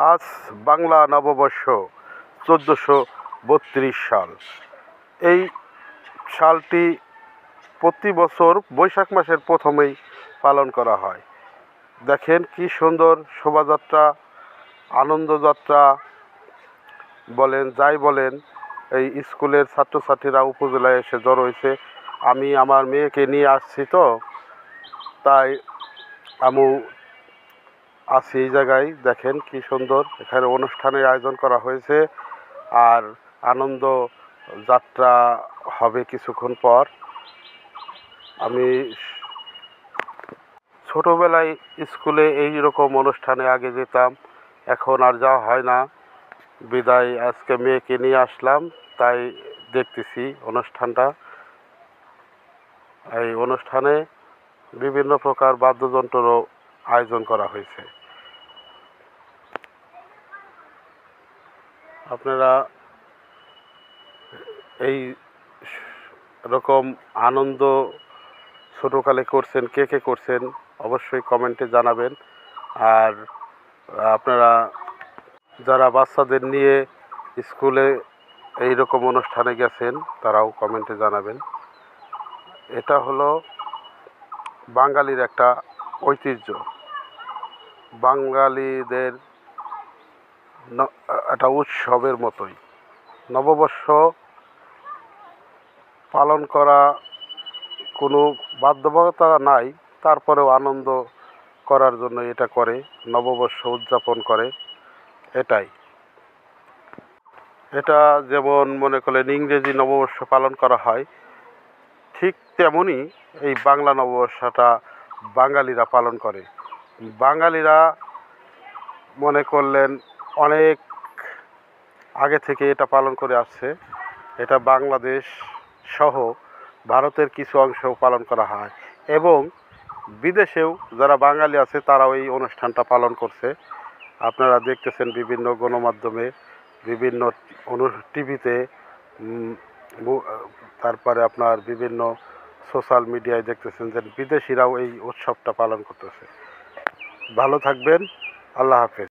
আজ বাংলা নববর্ষ 1432 সাল। এই সালটি প্রতি বছর বৈশাখ মাসের প্রথমেই পালন করা হয়। দেখেন কি সুন্দর শোভাযাত্রা, আনন্দযাত্রা বলেন যাই বলেন, এই স্কুলের ছাত্রছাত্রীরা উপজেলায় এসে জড়ো হয়েছে। আমি আমার মেয়েকে নিয়ে আসছি, তো তাই আমু আছি এই জায়গায়। দেখেন কি সুন্দর এখানে অনুষ্ঠানের আয়োজন করা হয়েছে, আর আনন্দ যাত্রা হবে কিছুক্ষণ পর। আমি ছোটোবেলায় স্কুলে এই রকম অনুষ্ঠানে আগে যেতাম, এখন আর যাওয়া হয় না। বিদায় আজকে মেয়েকে নিয়ে আসলাম, তাই দেখতেছি অনুষ্ঠানটা। এই অনুষ্ঠানে বিভিন্ন প্রকার বাদ্যযন্ত্রও আয়োজন করা হয়েছে। আপনারা এই রকম আনন্দ ছোটোকালে করছেন, কে কে করছেন অবশ্যই কমেন্টে জানাবেন। আর আপনারা যারা বাচ্চাদের নিয়ে স্কুলে এই রকম অনুষ্ঠানে গেছেন তারাও কমেন্টে জানাবেন। এটা হলো বাঙালির একটা ঐতিহ্য, বাঙালিদের একটা উৎসবের মতোই। নববর্ষ পালন করা কোনো বাধ্যবাধকতা নাই, তারপরেও আনন্দ করার জন্য এটা করে, নববর্ষ উদযাপন করে। এটাই এটা যেমন মনে করলেন ইংরেজি নববর্ষ পালন করা হয়, ঠিক তেমনই এই বাংলা নববর্ষটা বাঙালিরা পালন করে। বাঙালিরা মনে করলেন অনেক আগে থেকে এটা পালন করে আসছে। এটা বাংলাদেশ সহ ভারতের কিছু অংশেও পালন করা হয়, এবং বিদেশেও যারা বাঙালি আছে তারাও এই অনুষ্ঠানটা পালন করছে। আপনারা দেখতেছেন বিভিন্ন গণমাধ্যমে, বিভিন্ন টিভিতে, তারপরে আপনার বিভিন্ন সোশ্যাল মিডিয়ায় দেখতেছেন যে বিদেশিরাও এই উৎসবটা পালন করতেছে। ভালো থাকবেন, আল্লাহ হাফেজ।